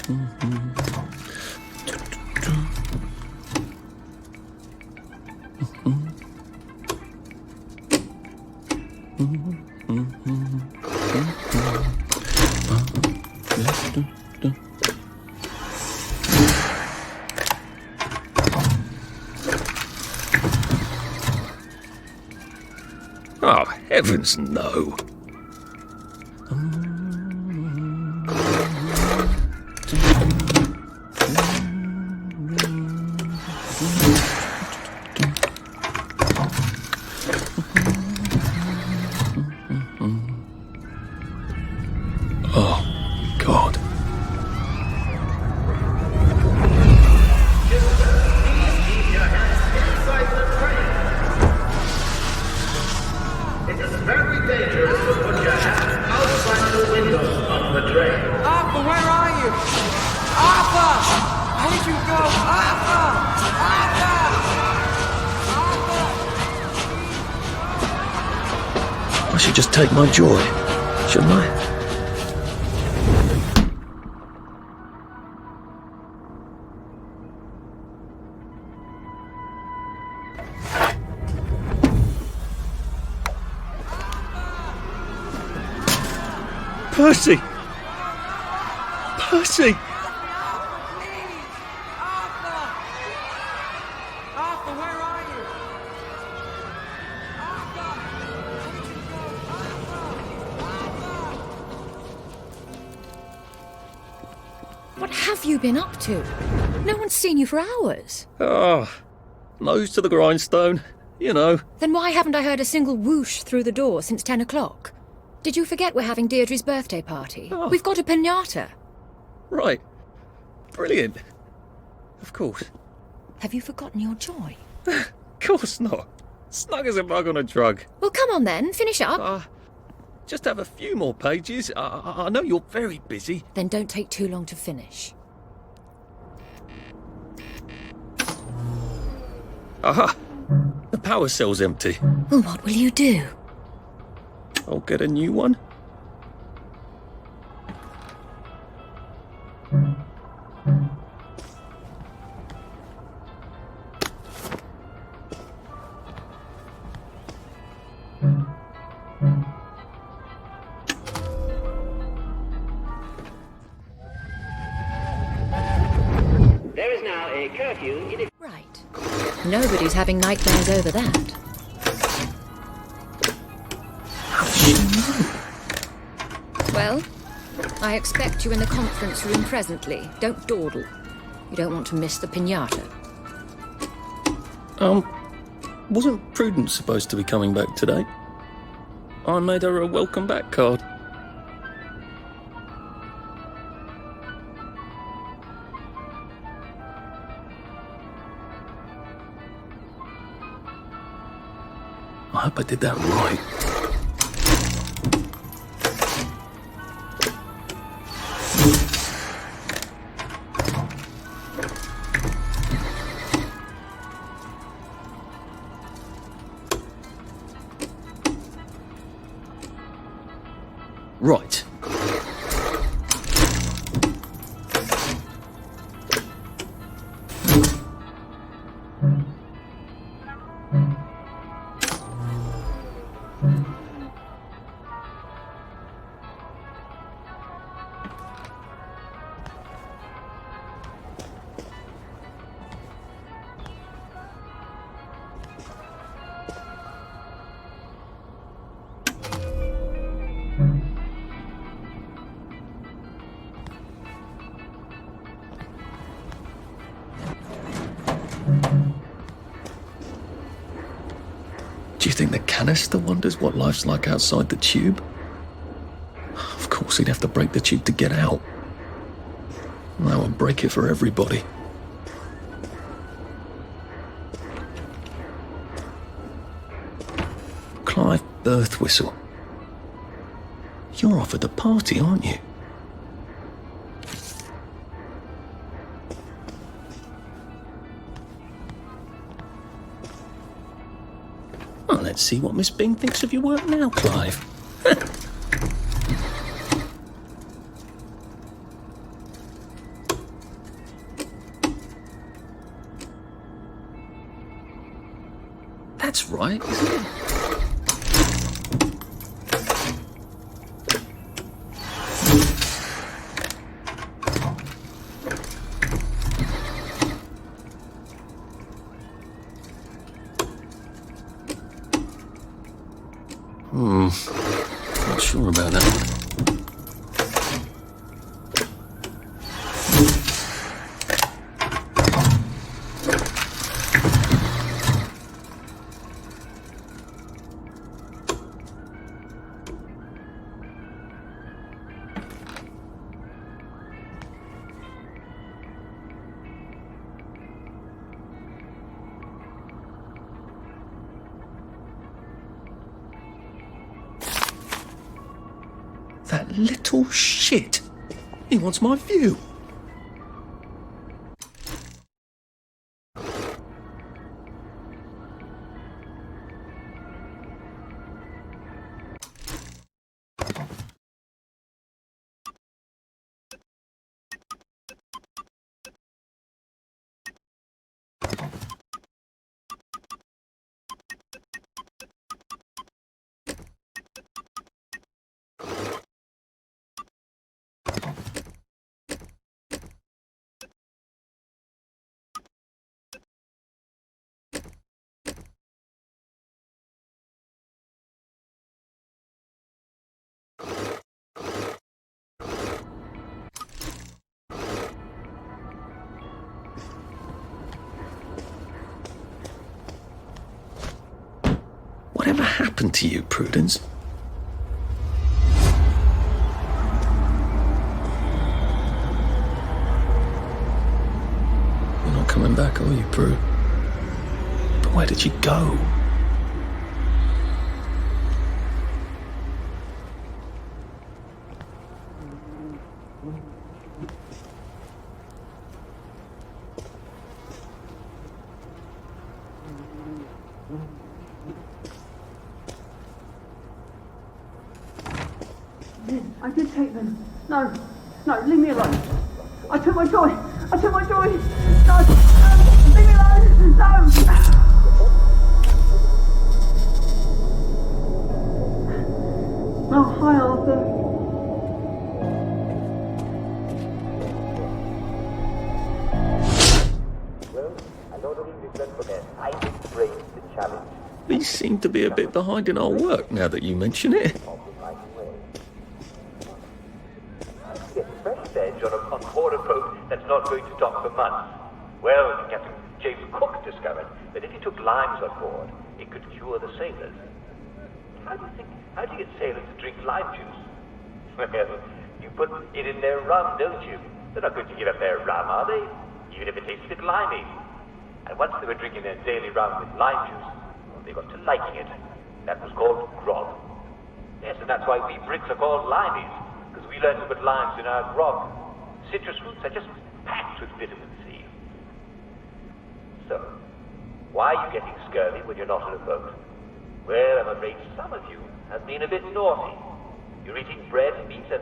Oh, heavens no. Oh, God. It is very dangerous to put your hand outside the windows of the train. Arthur, where are you? Arthur! Where'd you go? Arthur! Arthur! I should just take my joy, shouldn't I? Percy! Percy! Arthur! Arthur, where are you? Arthur! Where'd you go? Arthur! What have you been up to? No one's seen you for hours. Ah, nose to the grindstone, you know. Then why haven't I heard a single whoosh through the door since 10 o'clock? Did you forget we're having Deirdre's birthday party? Oh. We've got a piñata. Right. Brilliant. Of course. Have you forgotten your joy? Of course not. Snug as a bug on a drug. Well, come on then, finish up. Just have a few more pages. I know you're very busy. Then don't take too long to finish. Aha! The power cell's empty. Well, what will you do? I'll get a new one. There is now a curfew in Right. Nobody's having nightmares over that. Well, I expect you in the conference room presently. Don't dawdle. You don't want to miss the piñata. Wasn't Prudence supposed to be coming back today? I made her a welcome back card. I hope I did that right. Right. Do you think the canister wonders what life's like outside the tube? Of course he'd have to break the tube to get out. That would break it for everybody. Clive Birthwhistle. You're offered a party, aren't you? Well, let's see what Miss Bing thinks of your work now, Clive. That's right. Not sure about that one. That little shit! He wants my view! Whatever happened to you, Prudence? You're not coming back, are you, Prue? But where did you go? I did take them. No, leave me alone. I took my joy. No, leave me alone. No. Oh, hi, Arthur. We seem to be a bit behind in our work now that you mention it. On board a boat that's not going to dock for months. Well, Captain James Cook discovered that if he took limes on board, it could cure the sailors. How do you get sailors to drink lime juice? Well, you put it in their rum, don't you? They're not going to give up their rum, are they? Even if it tastes a bit limey. And once they were drinking their daily rum with lime juice, well, they got to liking it. That was called grog. Yes, and that's why we Brits are called limeys, because we learned to put limes in our grog. Citrus fruits are just packed with vitamin C. So, why are you getting scurvy when you're not on a boat? Well, I'm afraid some of you have been a bit naughty. You're eating bread and meat and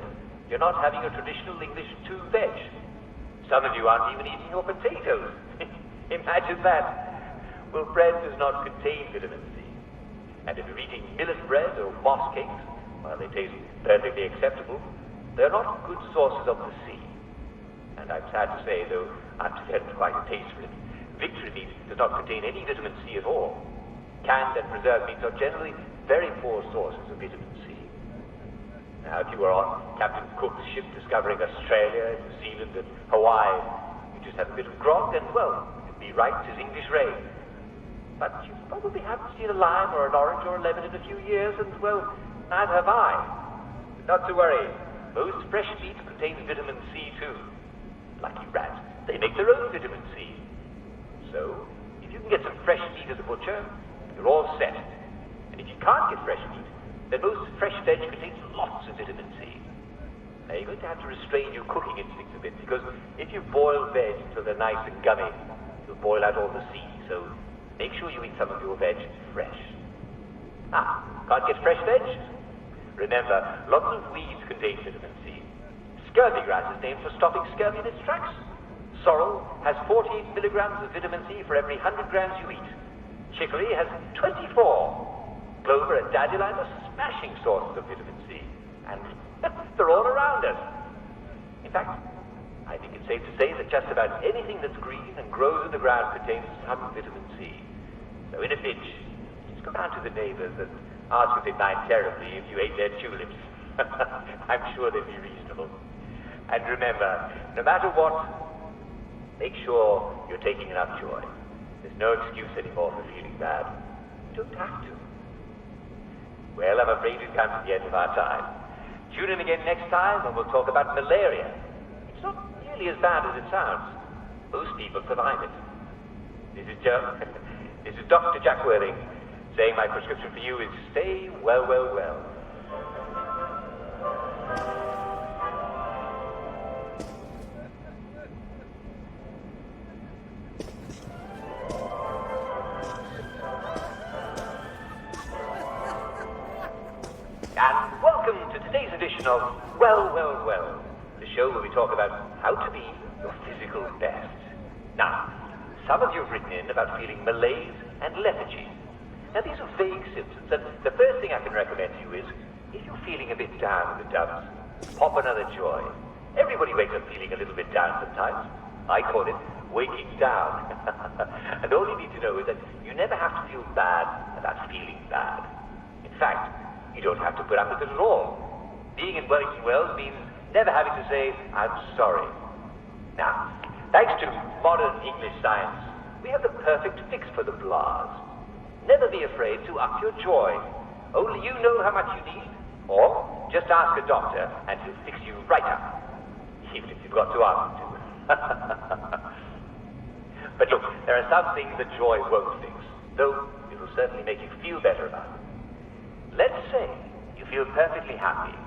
you're not having a traditional English two-veg. Some of you aren't even eating your potatoes. Imagine that. Well, bread does not contain vitamin C. And if you're eating millet bread or moss cakes, while they taste perfectly acceptable, they're not good sources of the sea. And I'm sad to say, though I've developed quite a taste for it, victory meat does not contain any vitamin C at all. Canned and preserved meats are generally very poor sources of vitamin C. Now, if you were on Captain Cook's ship discovering Australia, New Zealand, and Hawaii, you just have a bit of grog and, well, it'd be right as English rain. But you probably haven't seen a lime or an orange or a lemon in a few years, and, well, neither have I. But not to worry. Most fresh meat contains vitamin C, too. Lucky rats, they make their own vitamin C. So, if you can get some fresh meat at the butcher, you're all set. And if you can't get fresh meat, then most fresh veg contains lots of vitamin C. Now, you're going to have to restrain your cooking instincts a bit, because if you boil veg until they're nice and gummy, you'll boil out all the C, so make sure you eat some of your veg fresh. Can't get fresh veg? Remember, lots of weeds contain vitamin C. Scurvy grass is named for stopping scurvy in its tracks. Sorrel has 48 milligrams of vitamin C for every 100 grams you eat. Chicory has 24. Clover and dandelion are smashing sources of vitamin C. And they're all around us. In fact, I think it's safe to say that just about anything that's green and grows in the ground contains some vitamin C. So in a pinch, just go down to the neighbors and ask if they'd mind terribly if you ate their tulips. I'm sure they'd be reasonable. And remember, no matter what, make sure you're taking enough joy. There's no excuse anymore for feeling bad. You don't have to. Well, I'm afraid we've come to the end of our time. Tune in again next time and we'll talk about malaria. It's not nearly as bad as it sounds. Most people survive it. This is Dr. Jack Worthing saying my prescription for you is stay well, well, well. And welcome to today's edition of Well, Well, Well, the show where we talk about how to be your physical best. Now, some of you have written in about feeling malaise and lethargy. Now, these are vague symptoms, and the first thing I can recommend to you is, if you're feeling a bit down in the dumps, pop another joy. Everybody wakes up feeling a little bit down sometimes. I call it waking down. And all you need to know is that you never have to feel bad about feeling bad. In fact, you don't have to put up with it at all. Being in Wellington Wells means never having to say, I'm sorry. Now, thanks to modern English science, we have the perfect fix for the blahs. Never be afraid to up your joy. Only you know how much you need, or just ask a doctor and he'll fix you right up. Even if you've got to ask him to. But look, there are some things that joy won't fix, though it will certainly make you feel better about them. Let's say you feel perfectly happy,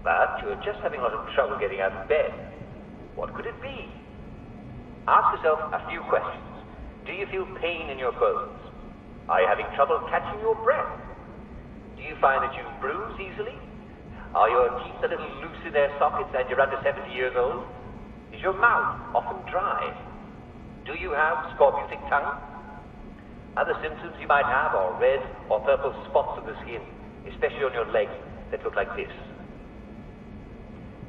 but you're just having a lot of trouble getting out of bed. What could it be? Ask yourself a few questions. Do you feel pain in your bones? Are you having trouble catching your breath? Do you find that you bruise easily? Are your teeth a little loose in their sockets and you're under 70 years old? Is your mouth often dry? Do you have scorbutic tongue? Other symptoms you might have are red or purple spots on the skin, especially on your legs that look like this.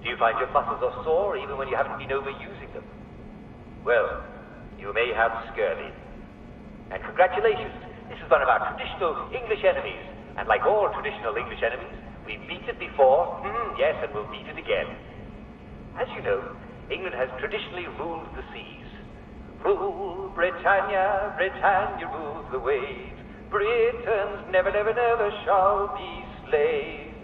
Do you find your muscles are sore even when you haven't been overusing them? Well, you may have scurvy. And congratulations, this is one of our traditional English enemies. And like all traditional English enemies, we beat it before, yes, and we'll beat it again. As you know, England has traditionally ruled the seas. Rule, Britannia, Britannia rules the waves. Britons never, never, never shall be slaves.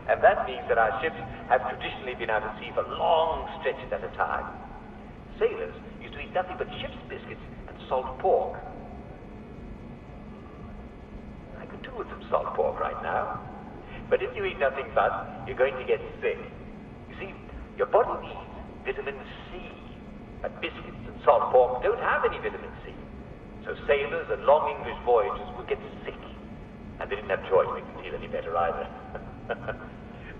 And that means that our ships have traditionally been out at sea for long stretches at a time. Sailors used to eat nothing but ship's biscuits and salt pork. I could do with some salt pork right now. But if you eat nothing but, you're going to get sick. You see, your body needs vitamin C. But biscuits and salt pork don't have any vitamin C. So sailors and long English voyagers would get sick. And they didn't have joy to make them feel any better either.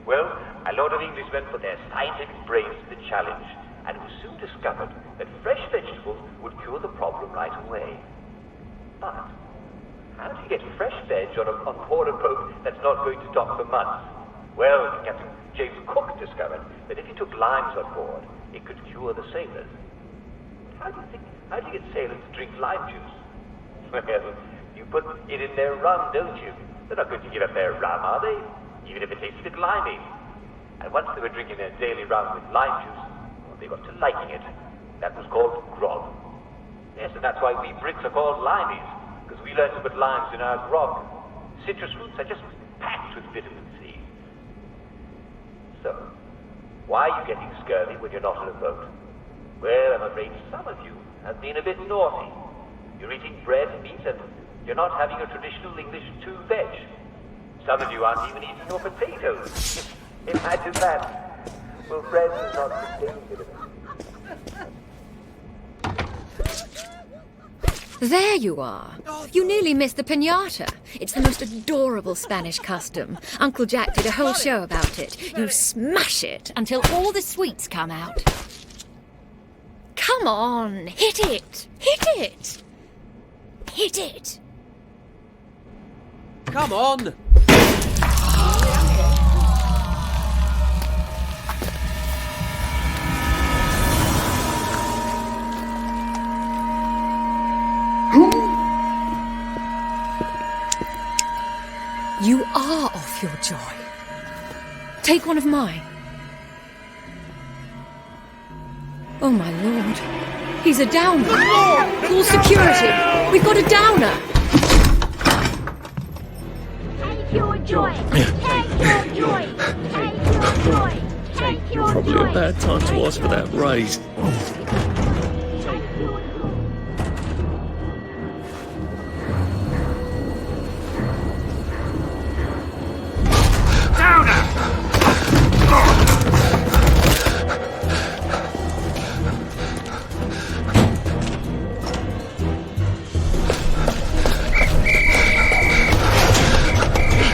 Well, a lot of Englishmen put their scientific brains to the challenge, and it was soon discovered that fresh vegetables would cure the problem right away. But how do you get fresh veg on board a boat that's not going to dock for months? Well, Captain James Cook discovered that if you took limes on board, it could cure the sailors. How do you get sailors to drink lime juice? Well, you put it in their rum, don't you? They're not going to give up their rum, are they? Even if it tastes a bit limey. And once they were drinking their daily rum with lime juice, well, they got to liking it. That was called grog. Yes, and that's why we Brits are called limeys, because we learned to put limes in our grog. Citrus fruits are just packed with vitamin C. So, why are you getting scurvy when you're not on a boat? Well, I'm afraid some of you have been a bit naughty. You're eating bread and meat and you're not having your traditional English 2 veg. Some of you aren't even eating your potatoes. Imagine that. Well, bread does not contain vitamin. There you are. You nearly missed the piñata. It's the most adorable Spanish custom. Uncle Jack did a whole show about it. You smash it until all the sweets come out. Come on, hit it! Hit it! hit it! Come on! You are off your joy. Take one of mine. Oh, my lord. He's a downer. Call security. We've got a downer. Take your joy. Take your joy. Take your joy. Take your Probably joy. a bad time to ask for that raise.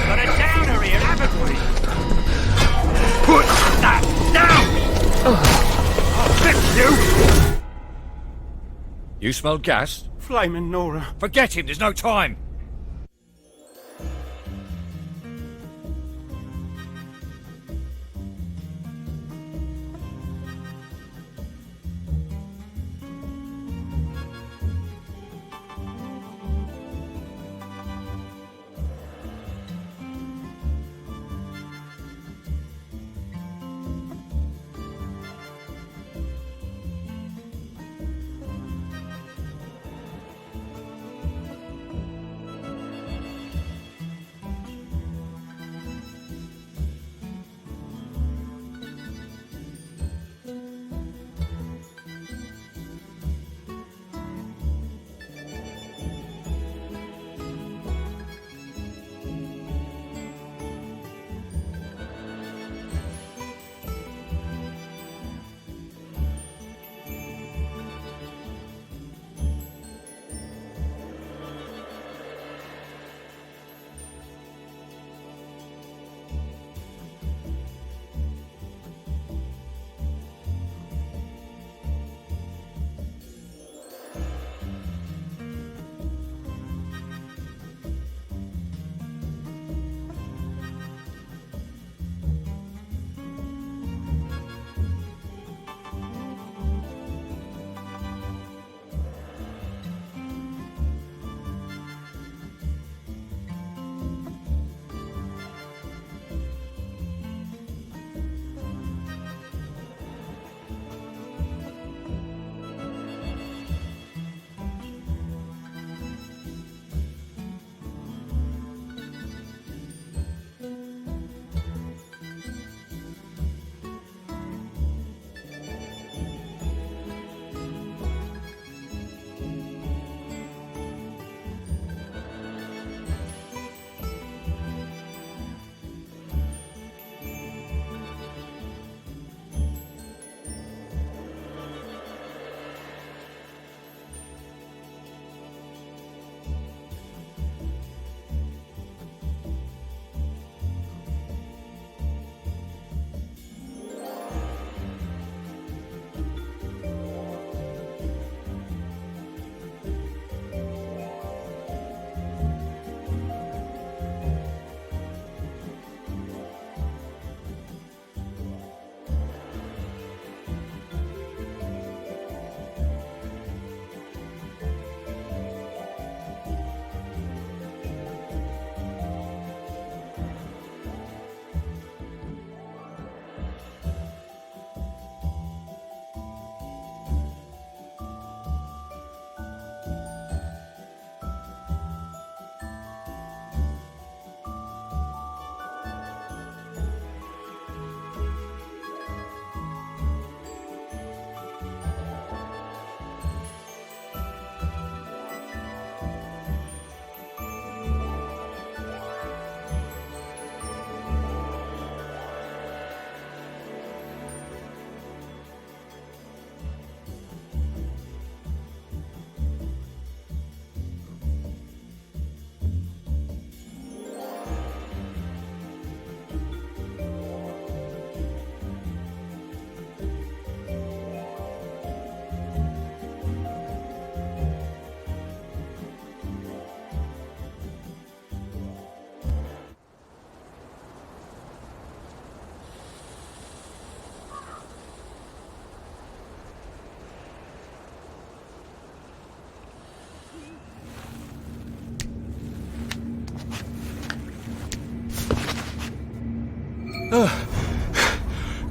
Got a downer here, haven't we? Put that down! I'll fix you! You smelled gas? Flaming Nora. Forget him, there's no time.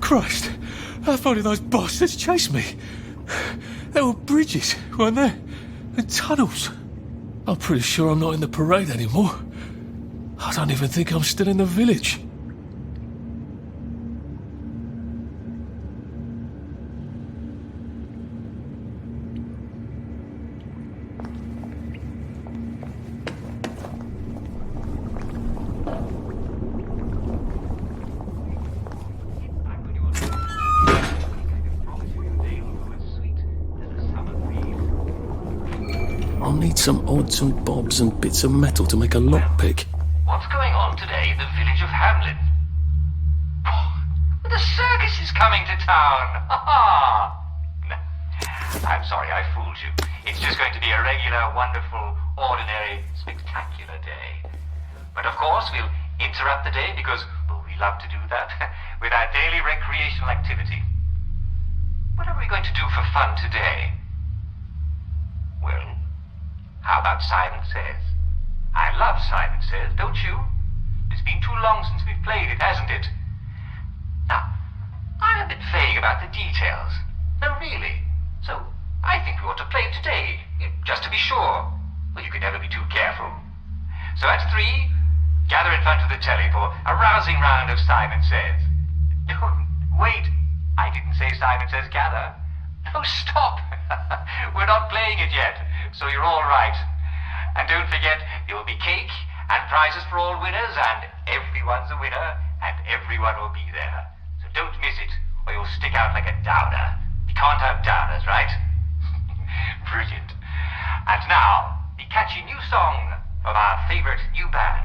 Christ, how far did those bastards chase me? There were bridges, weren't there? And tunnels. I'm pretty sure I'm not in the parade anymore. I don't even think I'm still in the village. I'll need some odds and bobs and bits of metal to make a lockpick. What's going on today in the village of Hamlin? Oh, the circus is coming to town! I'm sorry I fooled you. It's just going to be a regular, wonderful, ordinary, spectacular day. But of course, we'll interrupt the day because, well, we love to do that, with our daily recreational activity. What are we going to do for fun today? Well, how about Simon Says? I love Simon Says, don't you? It's been too long since we've played it, hasn't it? Now, I'm a bit vague about the details. No, really. So, I think we ought to play it today, just to be sure. Well, you can never be too careful. So at 3, gather in front of the telly for a rousing round of Simon Says. Wait, I didn't say Simon Says gather. No, stop! We're not playing it yet, so you're all right. And don't forget, there will be cake and prizes for all winners, and everyone's a winner, and everyone will be there. So don't miss it, or you'll stick out like a downer. You can't have downers, right? Brilliant. And now, the catchy new song from our favorite new band.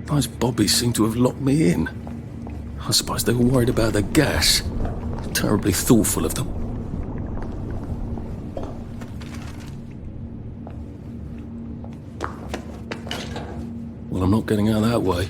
Those bobbies seem to have locked me in. I suppose they were worried about the gas. Terribly thoughtful of them. Well, I'm not getting out that way.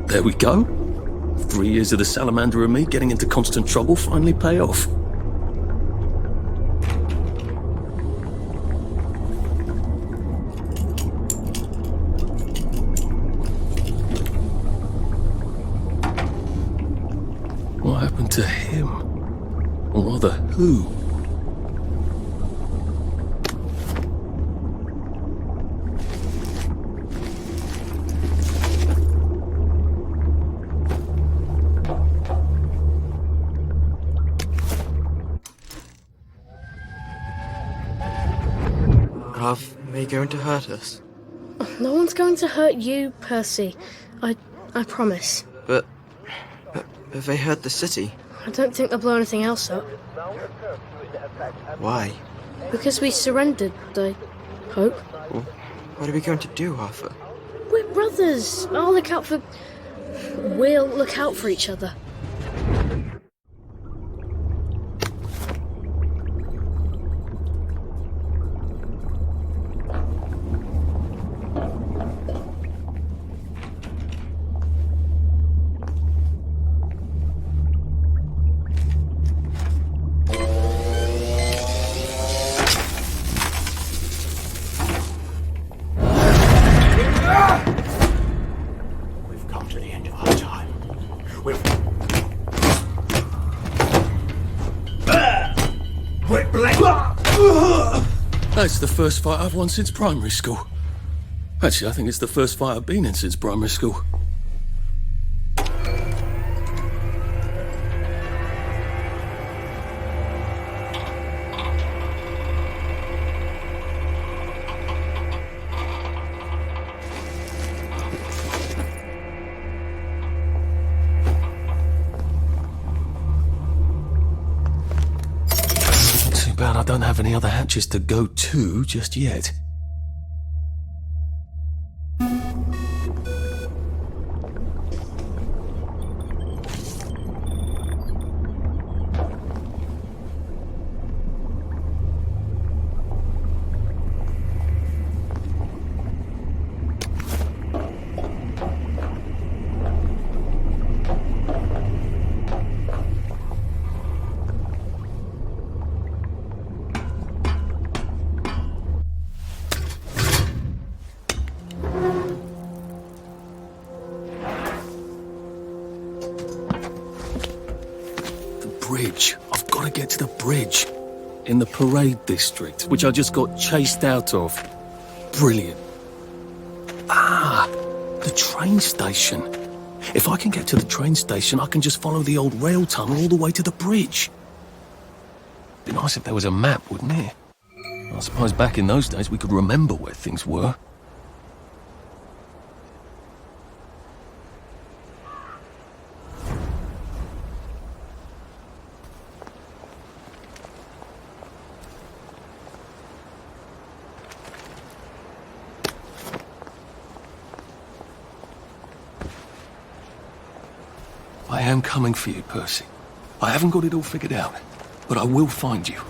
There we go. 3 years of the salamander and me getting into constant trouble finally pay off. What happened to him? Or rather, who? Are they going to hurt us? No one's going to hurt you, Percy. I promise. But they hurt the city. I don't think they'll blow anything else up. Why? Because we surrendered, I hope. Well, what are we going to do, Arthur? We're brothers. We'll look out for each other. We've come to the end of our time. We're black. That's the first fight I've won since primary school. Actually, I think it's the first fight I've been in since primary school. Too bad I don't have any other hatches to go to just yet. Bridge. I've got to get to the bridge. In the parade district, which I just got chased out of. Brilliant. Ah, the train station. If I can get to the train station, I can just follow the old rail tunnel all the way to the bridge. Be nice if there was a map, wouldn't it? I suppose back in those days we could remember where things were. I am coming for you, Percy. I haven't got it all figured out, but I will find you.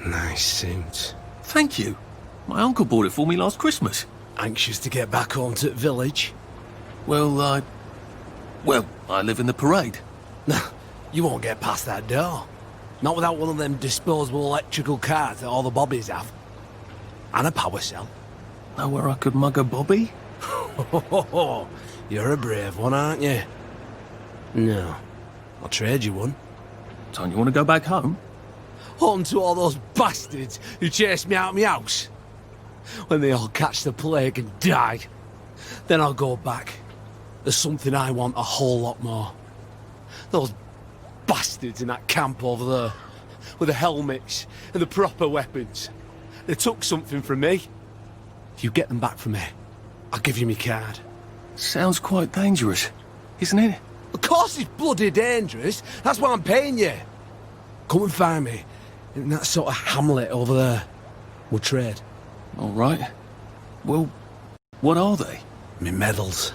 Nice suit. Thank you. My uncle bought it for me last Christmas. Anxious to get back home to the village? Well, I live in the parade. You won't get past that door. Not without one of them disposable electrical cars that all the bobbies have. And a power cell. Know where I could mug a bobby? You're a brave one, aren't you? No. I'll trade you one. Don't you want to go back home? Home to all those bastards who chased me out of my house. When they all catch the plague and die, then I'll go back. There's something I want a whole lot more. Those bastards in that camp over there, with the helmets and the proper weapons. They took something from me. If you get them back from me, I'll give you my card. Sounds quite dangerous, isn't it? Of course it's bloody dangerous. That's why I'm paying you. Come and find me in that sort of hamlet over there. We'll trade. All right. Well, what are they? Me medals.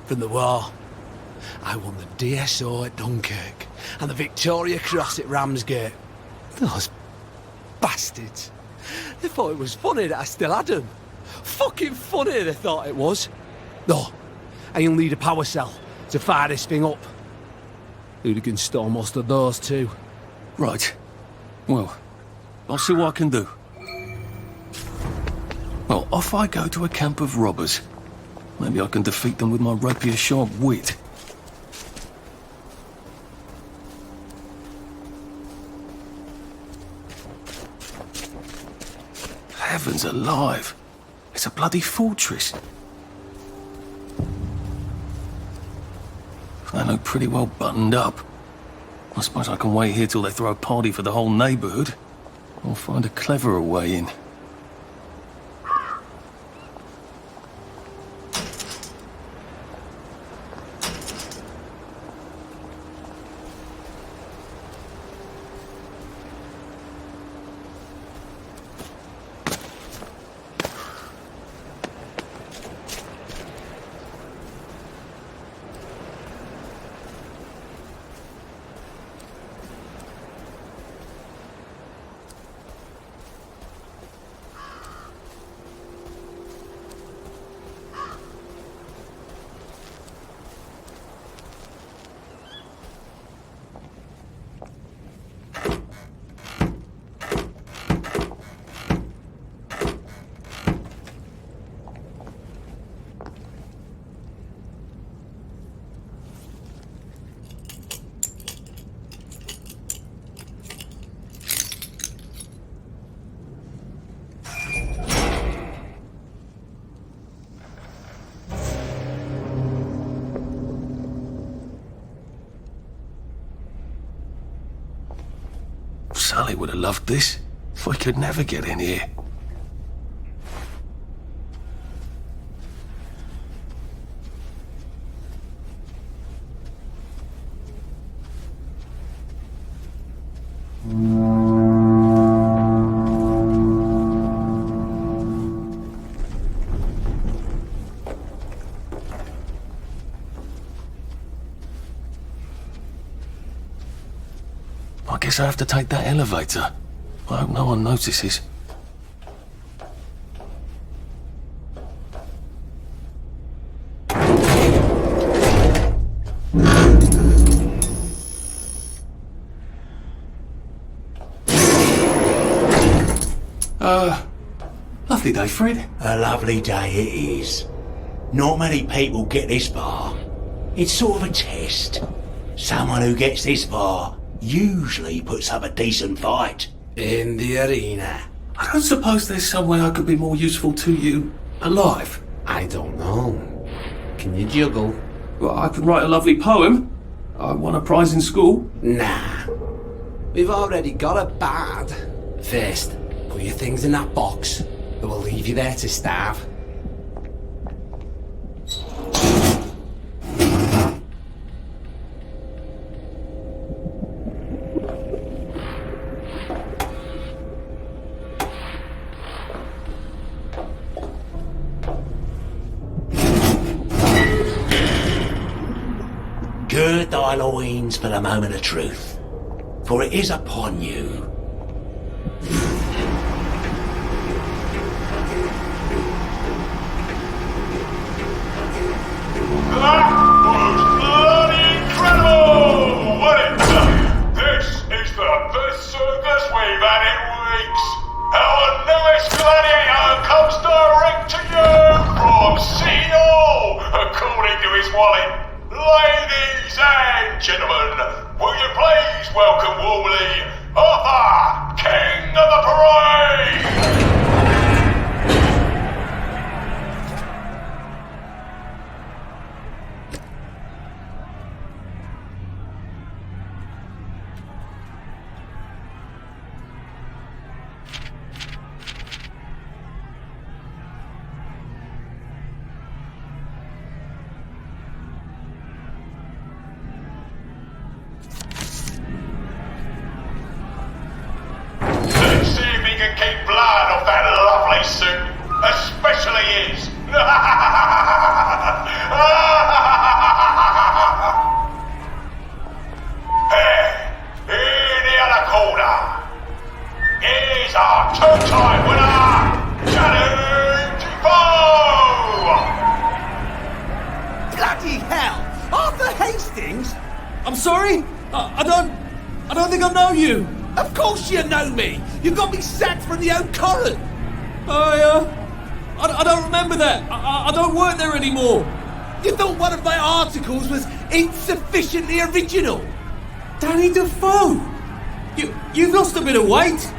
From the war. I won the DSO at Dunkirk and the Victoria Cross at Ramsgate. Those bastards. They thought it was funny that I still had them. Fucking funny they thought it was. No, I'll need a power cell to fire this thing up. Hooligans stole most of those too. Right. Well, I'll see what I can do. Well, off I go to a camp of robbers. Maybe I can defeat them with my rapier-sharp wit. Heavens alive! It's a bloody fortress. They look pretty well buttoned up. I suppose I can wait here till they throw a party for the whole neighborhood. Or find a cleverer way in. Sally would have loved this. We could never get in here. I guess I have to take that elevator. I hope no one notices. Lovely day, Fred. A lovely day it is. Not many people get this far. It's sort of a test. Someone who gets this far usually puts up a decent fight. In the arena. I don't suppose there's some way I could be more useful to you alive. I don't know. Can you juggle? Well, I could write a lovely poem. I won a prize in school. Nah. We've already got a bard. First, put your things in that box. It will leave you there to starve. Gird thy loins for the moment of truth, for it is upon you. That was bloody incredible, wasn't it? This is the best circus we've had in weeks. Our newest gladiator comes direct to you from City Hall, according to his wallet. Ladies and gentlemen, will you please welcome warmly Arthur, King of the Parade! Keep blood off that I'm sorry? I don't think I know you. Of course you know me. You got me sacked from the old Corin. I don't remember that. I don't work there anymore. You thought one of my articles was insufficiently original? Danny Defoe! You've lost a bit of weight.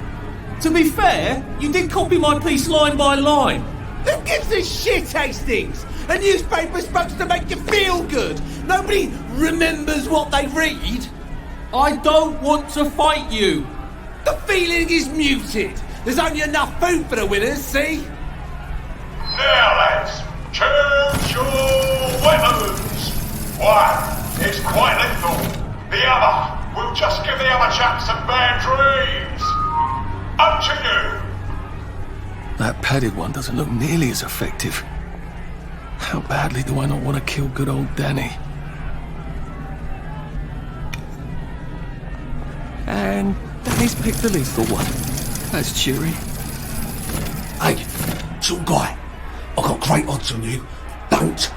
To be fair, you did copy my piece line by line. Who gives a shit, Hastings? A newspaper's supposed to make you feel good. Nobody remembers what they read. I don't want to fight you. The feeling is muted. There's only enough food for the winners, see? Now, lads, choose your weapons. One is quite lethal. The other will just give the other chap some bad dreams. Up to you. That padded one doesn't look nearly as effective. How badly do I not want to kill good old Danny? And Danny's picked the lethal one. That's cheery. Hey, some guy. I've got great odds on you. Don't